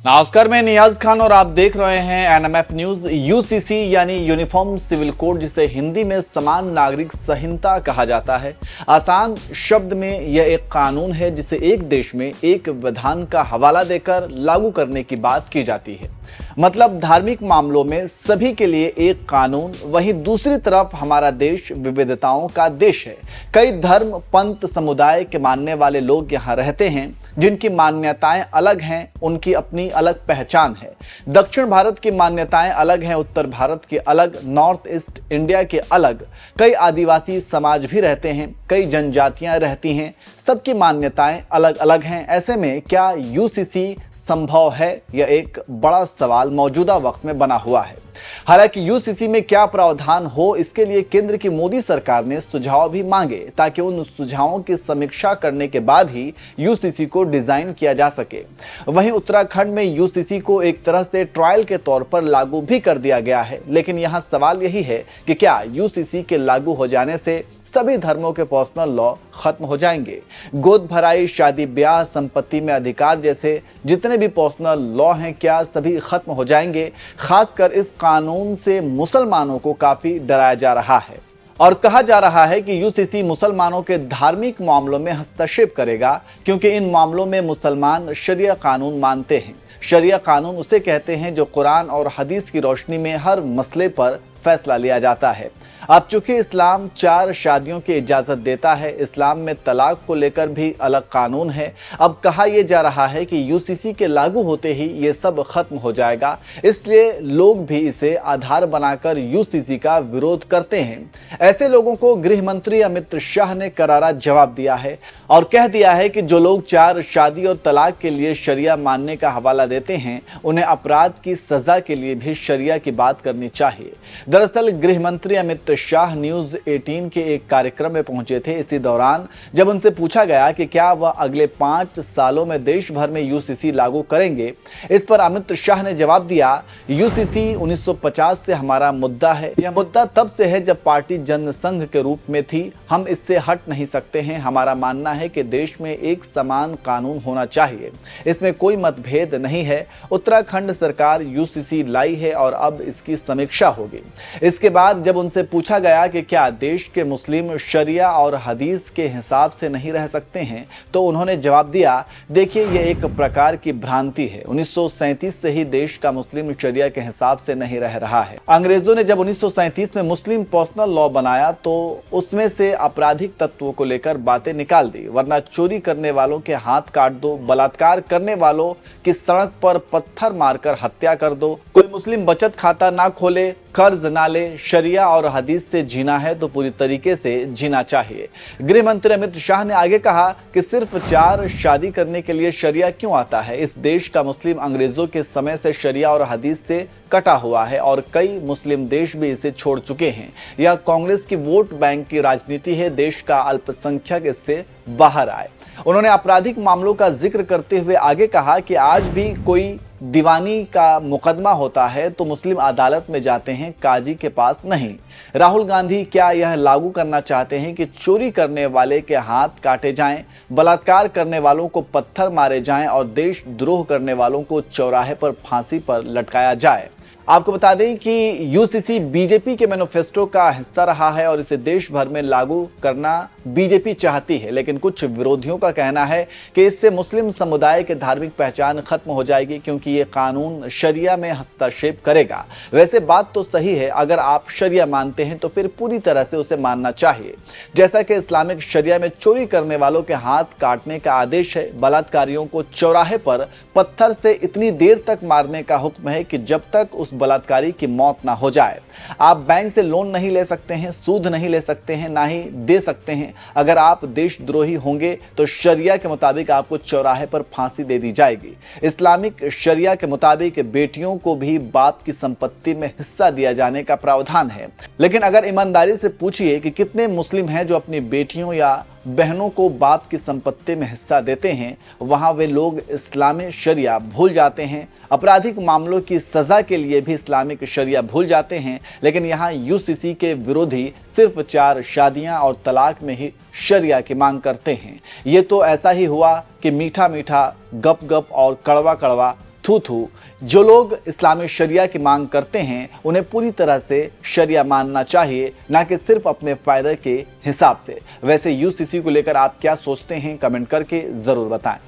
नमस्कार, मैं नियाज खान और आप देख रहे हैं एनएमएफ न्यूज। यूसीसी यानी यूनिफॉर्म सिविल कोड, जिसे हिंदी में समान नागरिक संहिता कहा जाता है। आसान शब्द में यह एक कानून है जिसे एक देश में एक विधान का हवाला देकर लागू करने की बात की जाती है। मतलब धार्मिक मामलों में सभी के लिए एक कानून। वहीं दूसरी तरफ हमारा देश विविधताओं का देश है। कई धर्म, पंथ, समुदाय के मानने वाले लोग यहाँ रहते हैं। जिनकी मान्यताएं अलग हैं, उनकी अपनी अलग पहचान है। दक्षिण भारत की मान्यताएं अलग हैं, उत्तर भारत की अलग, नॉर्थ ईस्ट इंडिया के अलग। कई आदिवासी समाज भी रहते हैं, कई जनजातियां रहती हैं। सबकी मान्यताएं अलग अलग हैं। ऐसे में क्या यूसीसी संभव है? यह एक बड़ा सवाल मौजूदा वक्त में बना हुआ है। हालांकि यूसीसी में क्या प्रावधान हो, इसके लिए केंद्र की मोदी सरकार ने सुझाव भी मांगे, ताकि उन सुझावों की समीक्षा करने के बाद ही यूसीसी को डिजाइन किया जा सके। वहीं उत्तराखंड में यूसीसी को एक तरह से ट्रायल के तौर पर लागू भी कर दिया गया है। लेकिन यहाँ सवाल यही है कि क्या यूसीसी के लागू हो जाने से सभी धर्मों के पर्सनल लॉ खत्म हो जाएंगे? गोद भराई, शादी ब्याह, संपत्ति में अधिकार जैसे जितने भी पर्सनल लॉ हैं, क्या सभी खत्म हो जाएंगे? खासकर इस कानून से मुसलमानों को काफी डराया जा रहा है और कहा जा रहा है कि यूसीसी मुसलमानों के धार्मिक मामलों में हस्तक्षेप करेगा, क्योंकि इन मामलों में मुसलमान शरिया कानून मानते हैं। शरिया कानून उसे कहते हैं जो कुरान और हदीस की रोशनी में हर मसले पर फैसला लिया जाता है। अब चूंकि इस्लाम 4 शादियों की इजाजत देता है, इस्लाम में तलाक को लेकर भी अलग कानून है। अब कहा यह जा रहा है कि यूसीसी के लागू होते ही ये सब खत्म हो जाएगा, इसलिए लोग भी इसे आधार बनाकर यूसीसी का विरोध करते हैं। ऐसे लोगों को गृह मंत्री अमित शाह ने करारा जवाब दिया है और कह दिया है कि जो लोग 4 शादी और तलाक के लिए शरिया मानने का हवाला देते हैं, उन्हें अपराध की सजा के लिए भी शरिया की बात करनी चाहिए। दरअसल गृह मंत्री अमित शाह न्यूज 18 के एक कार्यक्रम में पहुंचे थे। इसी दौरान जब उनसे पूछा गया कि क्या वह अगले 5 सालों में देश भर में यूसीसी लागू करेंगे, इस पर अमित शाह ने जवाब दिया, यूसीसी 1950 से हमारा मुद्दा है। यह मुद्दा तब से है जब पार्टी जनसंघ के रूप में थी। हम इससे हट नहीं सकते हैं। हमारा मानना है कि देश में एक समान कानून होना चाहिए, इसमें कोई मतभेद नहीं है। उत्तराखंड सरकार यूसीसी लाई है और अब इसकी समीक्षा होगी। इसके बाद जब उनसे पूछा गया कि क्या देश के मुस्लिम शरिया और हदीस के हिसाब से नहीं रह सकते हैं, तो उन्होंने जवाब दिया, देखिए यह एक प्रकार की भ्रांति है। 1937 से ही देश का मुस्लिम शरिया के हिसाब से नहीं रह रहा है। अंग्रेजों ने जब 1937 में मुस्लिम पर्सनल लॉ बनाया तो उसमें से आपराधिक तत्वों को लेकर बातें निकाल दी, वरना चोरी करने वालों के हाथ काट दो, बलात्कार करने वालों की सड़क पर पत्थर मारकर हत्या कर दो, कोई मुस्लिम बचत खाता ना खोले, कर्ज ना ले। शरिया और हदीस से जीना है तो पूरी तरीके से जीना चाहिए। गृह मंत्री अमित शाह ने आगे कहा कि सिर्फ 4 शादी करने के लिए शरिया क्यों आता है? इस देश का मुस्लिम अंग्रेजों के समय से शरिया और हदीस से कटा हुआ है और कई मुस्लिम देश भी इसे छोड़ चुके हैं। यह कांग्रेस की वोट बैंक की राजनीति है। देश का अल्पसंख्यक इससे बाहर आए। उन्होंने आपराधिक मामलों का जिक्र करते हुए आगे कहा कि आज भी कोई दीवानी का मुकदमा होता है तो मुस्लिम अदालत में जाते हैं, काजी के पास नहीं। राहुल गांधी क्या यह लागू करना चाहते हैं कि चोरी करने वाले के हाथ काटे जाएं, बलात्कार करने वालों को पत्थर मारे जाएं और देशद्रोह करने वालों को चौराहे पर फांसी पर लटकाया जाए? आपको बता दें कि यूसीसी बीजेपी के मैनिफेस्टो का हिस्सा रहा है और इसे देश भर में लागू करना बीजेपी चाहती है। लेकिन कुछ विरोधियों का कहना है कि इससे मुस्लिम समुदाय की धार्मिक पहचान खत्म हो जाएगी, क्योंकि ये कानून शरिया में हस्तक्षेप करेगा। वैसे बात तो सही है, अगर आप शरिया मानते हैं तो फिर पूरी तरह से उसे मानना चाहिए। जैसा कि इस्लामिक शरिया में चोरी करने वालों के हाथ काटने का आदेश है, बलात्कारियों को चौराहे पर पत्थर से इतनी देर तक मारने का हुक्म है कि जब तक उस बलात्कारी की मौत ना हो जाए। आप बैंक से लोन नहीं ले सकते हैं, सूद नहीं ले सकते हैं, ना ही दे सकते हैं। अगर आप देशद्रोही होंगे तो शरिया के मुताबिक आपको चौराहे पर फांसी दे दी जाएगी। इस्लामिक शरिया के मुताबिक बेटियों को भी बाप की संपत्ति में हिस्सा दिया जाने का प्रावधान है। लेकिन अगर ईमानदारी से पूछिए कि कितने मुस्लिम हैं जो अपनी बेटियों या बहनों को बाप की संपत्ति में हिस्सा देते हैं, वहां वे लोग इस्लामी शरिया भूल जाते हैं। आपराधिक मामलों की सजा के लिए भी इस्लामिक शरिया भूल जाते हैं। लेकिन यहाँ यूसीसी के विरोधी सिर्फ 4 शादियां और तलाक में ही शरिया की मांग करते हैं। ये तो ऐसा ही हुआ कि मीठा मीठा, गप गप और कड़वा कड़वा थू थू। जो लोग इस्लामी शरिया की मांग करते हैं उन्हें पूरी तरह से शरिया मानना चाहिए, ना कि सिर्फ अपने फायदे के हिसाब से। वैसे यूसीसी को लेकर आप क्या सोचते हैं, कमेंट करके जरूर बताएं।